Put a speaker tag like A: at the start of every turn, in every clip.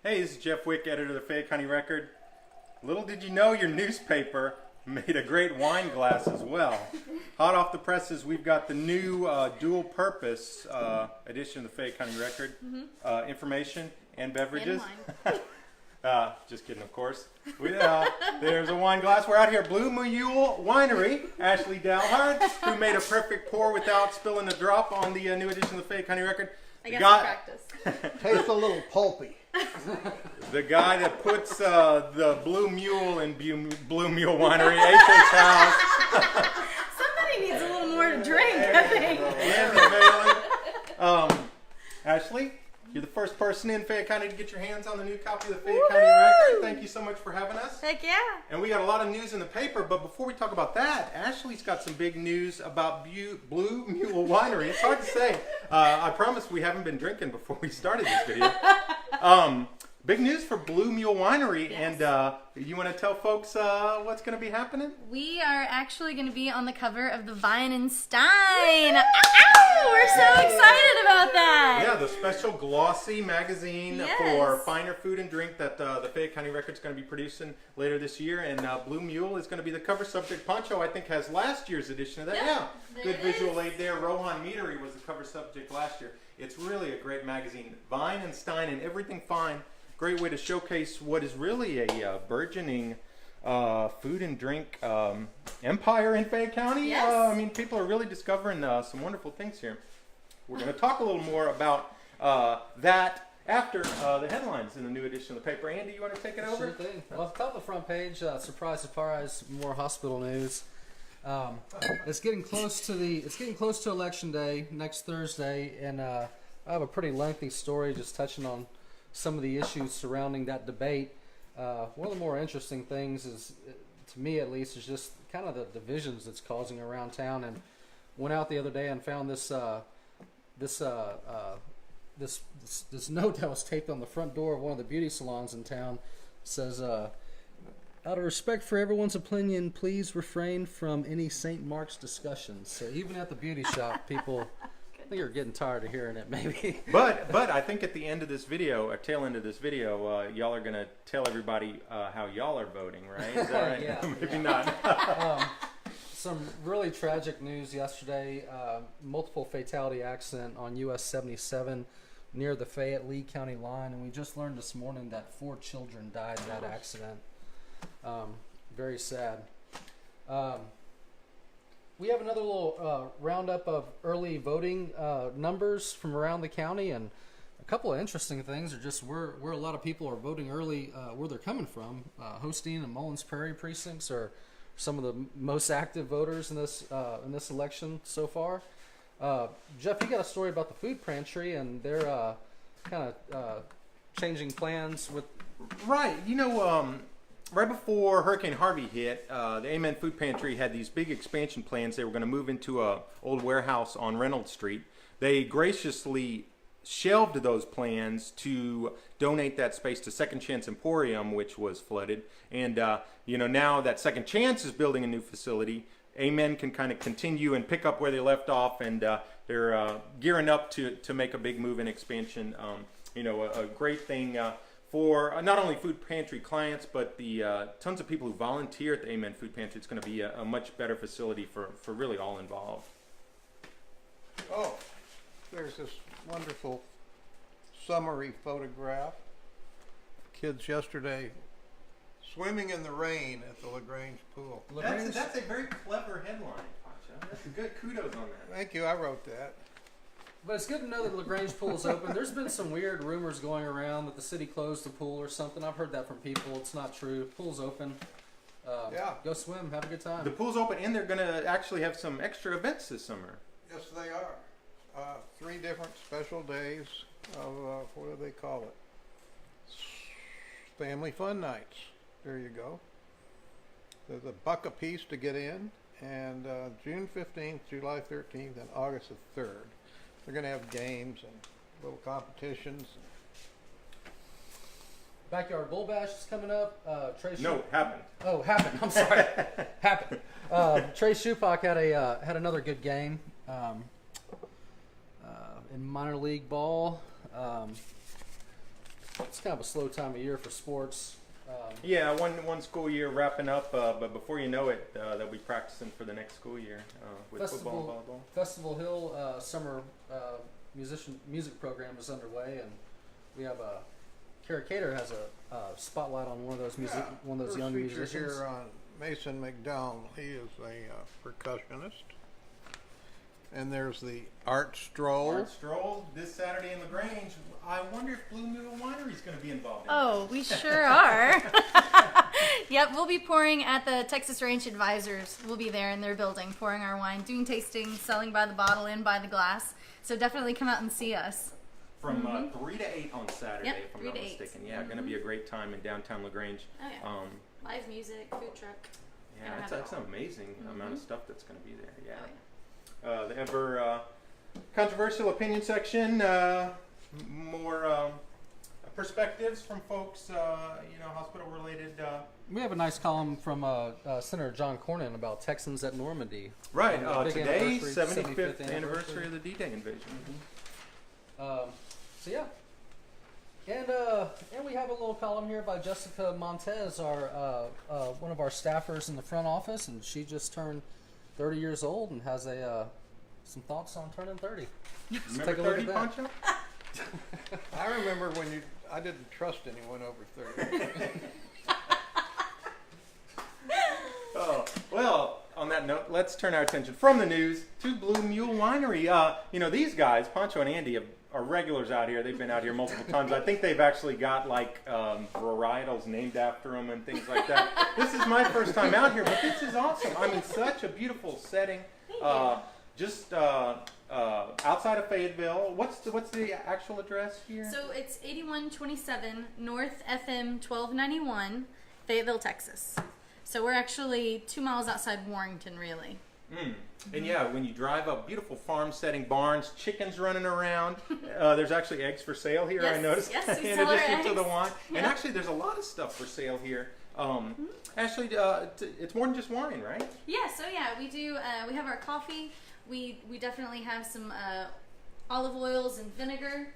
A: Hey, this is Jeff Wick, editor of the Fayette County Record. Little did you know your newspaper made a great wine glass as well. Hot off the presses, we've got the new dual-purpose edition of the Fayette County Record. Information and beverages.
B: And wine.
A: Just kidding, of course. There's a wine glass. We're out here at Mule Winery. Ashley Dalhart, who made a perfect pour without spilling a drop on the new edition of the Fayette County Record.
B: I got some practice.
C: Tastes a little pulpy.
A: The guy that puts the Blue Mule in Blue Mule Winery, H.H. House.
B: Somebody needs a little more to drink, I think.
A: Ashley, you're the first person in Fayette County to get your hands on the new copy of the Fayette County Record. Thank you so much for having us.
B: Heck yeah.
A: And we got a lot of news in the paper, but before we talk about that, Ashley's got some big news about Blue Mule Winery. It's hard to say. I promise we haven't been drinking before we started this video. Big news for Blue Mule Winery,
B: Yes.
A: and you want to tell folks what's going to be happening?
B: We are actually going to be on the cover of the Vine and Stein. Ow! We're so excited about that.
A: Yeah, the special glossy magazine
B: Yes.
A: for finer food and drink that the Fayette County Record's going to be producing later this year, and Blue Mule is going to be the cover subject. Poncho, I think, has last year's edition of that. Yeah,
B: there
A: good
B: it
A: visual
B: is.
A: aid there. Rohan Meadery was the cover subject last year. It's really a great magazine. Vine and Stein and everything fine. Great way to showcase what is really a burgeoning food and drink empire in Fayette County.
B: Yes.
A: I mean, people are really discovering some wonderful things here. We're going to talk a little more about that after the headlines in the new edition of the paper. Andy, you want to take it over?
D: Sure thing. Well, top of the front page, surprise, surprise, more hospital news. It's getting close to Election Day next Thursday, and I have a pretty lengthy story just touching on some of the issues surrounding that debate. One of the more interesting things is, to me at least, is just kind of the divisions it's causing around town. And went out the other day and found this note that was taped on the front door of one of the beauty salons in town. It says, out of respect for everyone's opinion, please refrain from any St. Mark's discussions. So even at the beauty shop, people, I think, are getting tired of hearing it, maybe.
A: But I think at the end of this video, or tail end of this video, y'all are going to tell everybody how y'all are voting, right? Is that right?
D: Yeah,
A: Maybe
D: yeah.
A: not.
D: Some really tragic news yesterday. Multiple fatality accident on US 77 near the Fayette-Lee County line, and we just learned this morning that 4 children died in that accident. Very sad. We have another little roundup of early voting numbers from around the county, and a couple of interesting things are just where a lot of people are voting early, where they're coming from. Hosteen and Mullins Prairie precincts are some of the most active voters in this election so far. Jeff, you got a story about the food pantry, and they're kind of changing plans with.
A: Right. You know, right before Hurricane Harvey hit, the Amen Food Pantry had these big expansion plans. They were going to move into a old warehouse on Reynolds Street. They graciously shelved those plans to donate that space to Second Chance Emporium, which was flooded. And, you know, now that Second Chance is building a new facility, Amen can kind of continue and pick up where they left off, and they're gearing up to make a big move in expansion. You know, a great thing for not only food pantry clients, but the tons of people who volunteer at the Amen Food Pantry. It's going to be a much better facility for really all involved.
C: Oh, there's this wonderful summary photograph. Kids yesterday swimming in the rain at the LaGrange pool.
A: That's a very clever headline, Pacha. That's good. Kudos on that.
C: Thank you, I wrote that.
D: But it's good to know that LaGrange pool is open. There's been some weird rumors going around that the city closed the pool or something. I've heard that from people. It's not true. Pool's open.
C: Yeah.
D: Go swim. Have a good time.
A: The pool's open, and they're going to actually have some extra events this summer.
C: Yes, they are. 3 different special days of, what do they call it? Family fun nights. There you go. There's $1 a piece to get in, and June 15th, July 13th, and August the 3rd. They're going to have games and little competitions.
D: Backyard Bull Bash is coming up.
A: Happened.
D: Oh, happened. I'm sorry. Happened. Trey Shupak had another good game in minor league ball. It's kind of a slow time of year for sports.
A: Yeah, one school year wrapping up, but before you know it, they'll be practicing for the next school year with football and volleyball.
D: Festival Hill summer music program is underway, and we have Kara Cater has a spotlight on one of those young musicians.
C: Here on Mason McDowell. He is a percussionist. And there's the Art Stroll.
A: Art Stroll this Saturday in LaGrange. I wonder if Blue Mule Winery is going to be involved in
B: Oh, we sure are. Yep, we'll be pouring at the Texas Ranch Advisors. We'll be there in their building pouring our wine, doing tastings, selling by the bottle and by the glass. So definitely come out and see us.
A: From 3 to 8 on Saturday,
B: Yep,
A: if I'm
B: 3
A: not
B: to 8.
A: mistaken. Yeah, going to be a great time in downtown LaGrange.
B: Oh, yeah. Live music, food truck.
A: Yeah,
B: Gonna have
A: it's
B: it
A: an
B: all.
A: amazing amount of stuff that's going to be there. Yeah.
B: Oh, yeah.
A: The ever controversial opinion section, more perspectives from folks, hospital related.
D: We have a nice column from Senator John Cornyn about Texans at Normandy.
A: Right,
D: Big
A: today,
D: anniversary,
A: 75th anniversary of the D-Day invasion.
D: So yeah, and we have a little column here by Jessica Montez, our one of our staffers in the front office, and she just turned 30 years old and has some thoughts on turning 30.
A: Remember
D: take a look
A: 30,
D: at that.
A: Pancho?
C: I remember when I didn't trust anyone over 30.
A: Oh, well, on that note, let's turn our attention from the news to Blue Mule Winery. These guys, Pancho and Andy, are regulars out here. They've been out here multiple times. I think they've actually got varietals named after them and things like that. This is my first time out here, but this is awesome. I mean, such a beautiful setting. Just outside of Fayetteville. What's the actual address here?
B: So it's 8127 North FM 1291, Fayetteville, Texas. So we're actually 2 miles outside Warrington, really.
A: And yeah, when you drive up, beautiful farm setting, barns, chickens running around. There's actually eggs for sale here,
B: Yes,
A: I noticed,
B: yes, we
A: in
B: sell our
A: addition to
B: eggs.
A: the wine.
B: Yeah.
A: And actually, there's a lot of stuff for sale here. Actually, it's more than just wine, right?
B: Yeah, so yeah, we do. We have our coffee. We definitely have some olive oils and vinegar.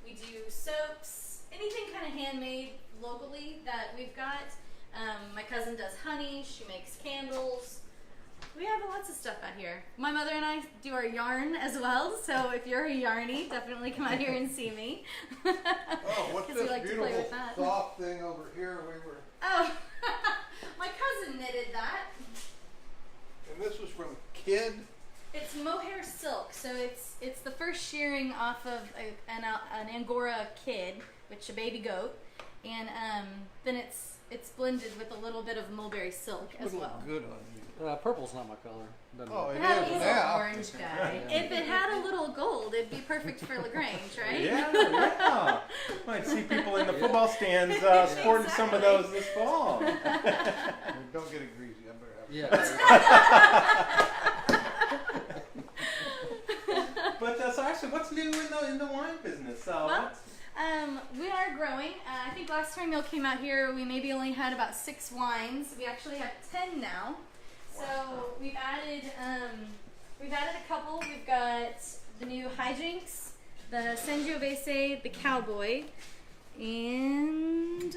B: We do soaps, anything kind of handmade locally that we've got. My cousin does honey. She makes candles. We have lots of stuff out here. My mother and I do our yarn as well. So if you're a yarnie, definitely come out here and see me.
C: Oh, what's
B: 'Cause we
C: this
B: like to play
C: beautiful
B: with that.
C: soft thing over here?
B: Oh, my cousin knitted that.
C: And this was from Kid.
B: It's mohair silk, so it's the first shearing off of an Angora kid, which a baby goat, and then it's blended with a little bit of mulberry silk as
C: Would
B: well.
C: look good on you.
D: Purple's not my color. Doesn't
C: Oh,
D: matter.
C: it
B: Yeah,
C: is
B: he's
C: now.
B: orange guy. If it had a little gold, it'd be perfect for LaGrange, right?
A: Yeah. Might see people in the football stands sporting some of those this fall.
C: Don't get it greasy. I better have
D: Yeah.
A: But so actually, what's new in the wine business?
B: We are growing. I think last time y'all came out here, we maybe only had about 6 wines. We actually have 10 now. So we've added a couple. We've got the new Hijinks, the Sangiovese, the Cowboy, and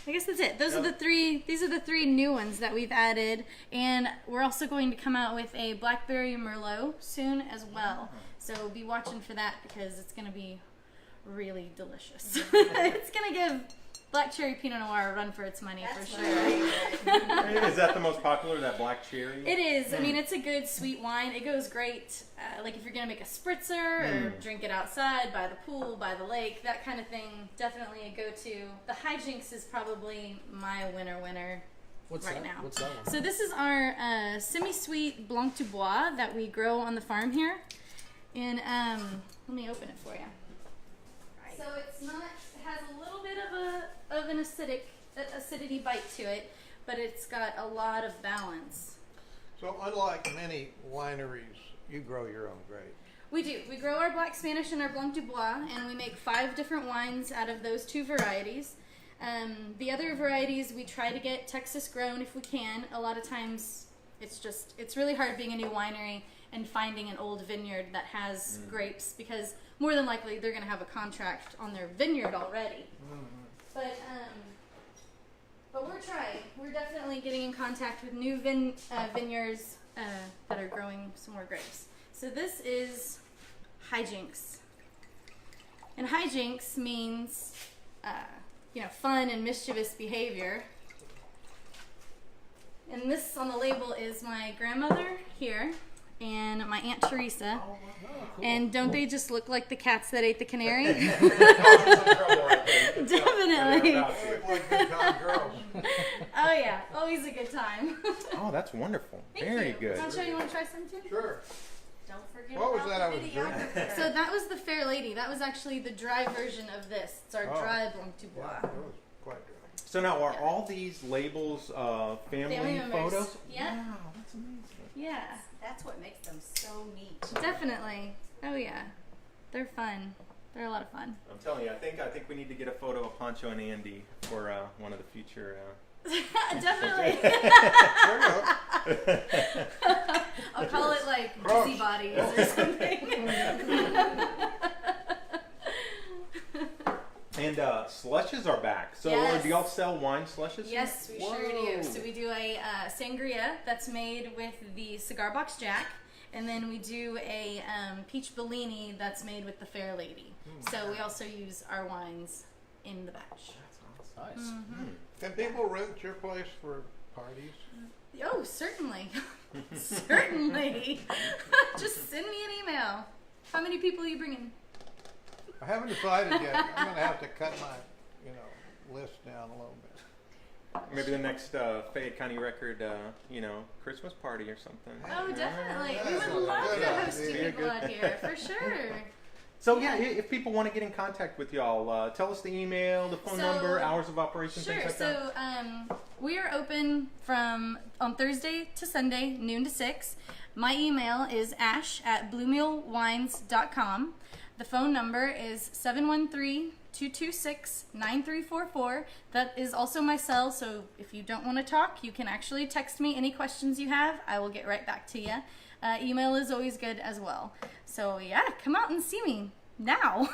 B: I guess that's it. These are the 3 new ones that we've added, and we're also going to come out with a Blackberry Merlot soon as well. So be watching for that because it's going to be really delicious. It's going to give Black Cherry Pinot Noir a run for its money for sure.
A: Is that the most popular, that black cherry?
B: It is. I mean, it's a good sweet wine. It goes great, like if you're going to make a spritzer or drink it outside, by the pool, by the lake, that kind of thing. Definitely a go-to. The Hijinks is probably my winner
D: What's
B: right
D: that?
B: now.
D: What's that one?
B: So this is our semi-sweet Blanc du Bois that we grow on the farm here. And let me open it for you. So it has a little bit of an acidity bite to it, but it's got a lot of balance.
C: So unlike many wineries, you grow your own grapes.
B: We do. We grow our Black Spanish and our Blanc du Bois, and we make 5 different wines out of those 2 varieties. The other varieties we try to get Texas grown if we can. A lot of times it's really hard being a new winery and finding an old vineyard that has grapes, because more than likely they're going to have a contract on their vineyard already. But we're trying. We're definitely getting in contact with new vineyards that are growing some more grapes. So this is hijinks. And hijinks means, fun and mischievous behavior. And this on the label is my grandmother here and my Aunt Teresa.
D: Oh, cool.
B: And don't they just look like the cats that ate the canary?
A: Definitely.
B: Definitely.
C: Like good time girls.
B: Oh yeah, always a good time.
A: Oh, that's wonderful.
B: Thank
A: Very
B: you.
A: good.
B: Want to show you want to try some too?
C: Sure.
B: Don't forget
C: What was
B: about
C: that I
B: the
C: was drinking?
B: videographer. So that was the Fair Lady. That was actually the dry version of this. It's our
C: Oh.
B: dry Blanc du
C: Yeah,
B: Bois.
C: it was quite dry.
A: So now, are all these labels family
B: members.
A: photos?
B: Yeah.
A: Wow, that's amazing.
B: Yeah,
E: That's what makes them so neat.
B: definitely. Oh yeah, they're fun. They're a lot of fun.
A: I'm telling you, I think we need to get a photo of Pancho and Andy for one of the future.
B: Definitely.
C: There you go.
B: I'll call it like
C: Gross.
B: busybodies or something.
A: And slushes are back. So
B: Yes.
A: do y'all sell wine slushes?
B: Yes, we sure
A: Whoa.
B: do. So we do a sangria that's made with the Cigar Box Jack, and then we do a peach Bellini that's made with the Fair Lady. So we also use our wines in the batch.
A: That's
D: Nice.
C: Can people rent your place for parties?
B: Oh, certainly. Certainly. Just send me an email. How many people are you bringing?
C: I haven't decided yet. I'm going to have to cut my, list down a little bit.
A: Maybe the next Fayette County Record, Christmas party or something.
B: Oh, definitely.
C: Yeah,
B: We
C: that's
B: would
C: a
B: love
C: good
B: to host you
C: idea.
B: people out here, for sure.
A: So yeah, if people want to get in contact with y'all, tell us the email, the phone
B: So-
A: number, hours of operation, things
B: Sure.
A: like that.
B: So we are open from on Thursday to Sunday, noon to 6. My email is ash@bluemulewines.com. The phone number is 713-226-9344. That is also my cell, so if you don't want to talk, you can actually text me any questions you have. I will get right back to you. Email is always good as well. So yeah, come out and see me now.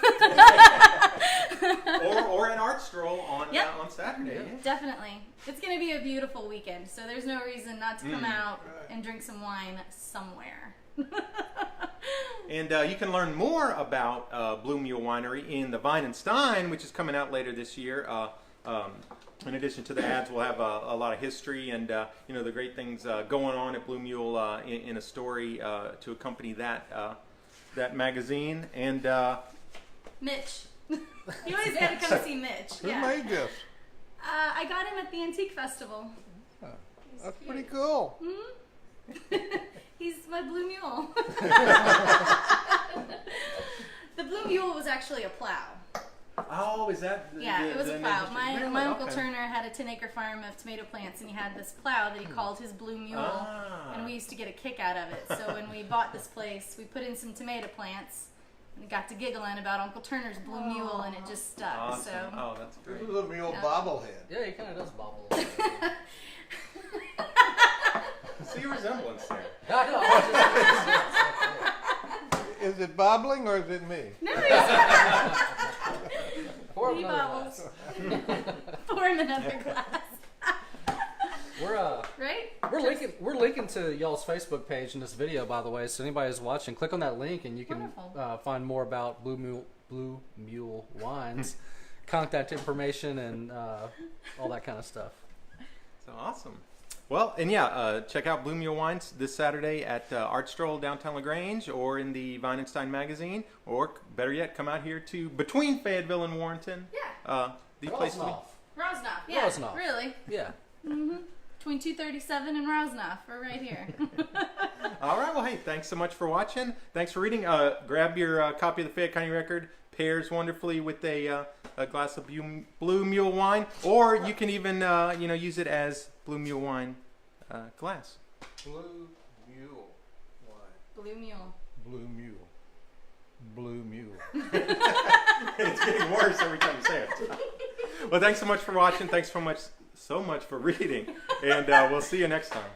A: or an art stroll on
B: Yep.
A: on Saturday. Yeah.
B: Definitely. It's going to be a beautiful weekend, so there's no reason not to come out and drink some wine somewhere.
A: And you can learn more about Blue Mule Winery in the Vine and Stein, which is coming out later this year. In addition to the ads, we'll have a lot of history and the great things going on at Blue Mule in a story to accompany that magazine. And
B: Mitch. You always got to come see Mitch.
C: Who
B: Yeah.
C: made this?
B: I got him at the Antique Festival.
C: That's pretty cool.
B: He's my Blue Mule. The Blue Mule was actually a plow.
A: oh, is that?
B: Yeah, it was a plow.
A: Really?
B: My Uncle
A: Okay.
B: Turner had a 10-acre farm of tomato plants, and he had this plow that he called his Blue Mule,
A: Ah.
B: and we used to get a kick out of it. So when we bought this place, we put in some tomato plants, and got to giggling about Uncle Turner's Blue Mule, and it just stuck.
A: Awesome.
B: So
A: Oh, that's
C: This
A: great.
C: is a mule
B: Yeah.
C: bobblehead.
D: Yeah, he kind of does bobble.
A: See a resemblance there.
D: I know,
C: Is it bobbling or is it me?
B: no,
D: Pour
B: he
D: another
B: bobbles.
D: glass.
B: Pour him another glass. Right?
D: We're linking to y'all's Facebook page in this video, by the way. So anybody who's watching, click on that link and you can
B: Wonderful.
D: find more about Blue Mule Wines, contact information, and all that kind of stuff.
A: So awesome. Well, and yeah, check out Blue Mule Wines this Saturday at Art Stroll downtown LaGrange, or in the Vine and Stein magazine, or better yet, come out here to between Fayetteville and Warrenton.
B: Yeah.
A: The place to be.
D: Rosnoff.
B: Rosnoff. Yeah.
D: Rosnoff.
B: Really.
D: Yeah.
B: Between 237 and Rosnoff. We're right here.
A: All right. Well, hey, thanks so much for watching. Thanks for reading. Grab your copy of the Fayette County Record. Pairs wonderfully with a glass of Blue Mule wine, or you can even use it as Blue Mule wine glass.
C: Blue mule wine.
B: Blue Mule.
C: Blue mule. Blue mule.
A: It's getting worse every time you say it. Well, thanks so much for watching. Thanks so much for reading, and we'll see you next time.